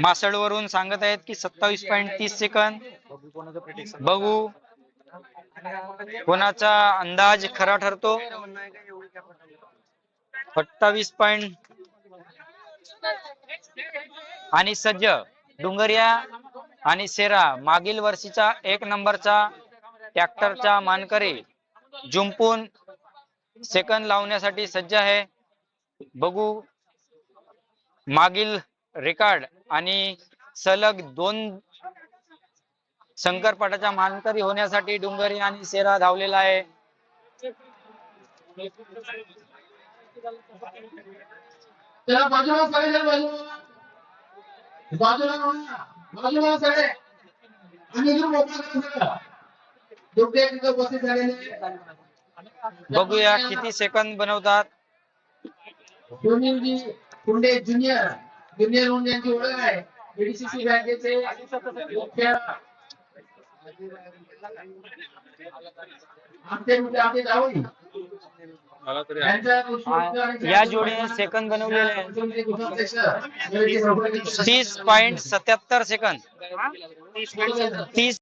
मासळवरून सांगत आहेत की 27.30 सेकंद. बघू कोणाचा अंदाज खरा ठरतो. 28 आणि सज्ज डुंगरिया आणि सेरा मागील वर्षीचा 1 नंबरचा ट्रॅक्टरचा मानकरी जुंपून सेकंद लावण्यासाठी सज्ज आहे. बघू मागील रेकॉर्ड आणि सलग 2 शंकरपटाचा मानकरी होण्यासाठी डुंगरी आणि सेरा धावलेला आहे. त्याला बाजूला साडे बाजूला साडे आणि उपस्थित झालेले. बघूया किती सेकंद बनवतात. सुनीलजी कुंडे ज्युनियर म्हणून यांची ओळख आहे. बीडीसीसी बँकेचे मुख्य आमचे जावई या जोडीने सेकंद बनवलेले आहेत. 30.77 सेकंद. 30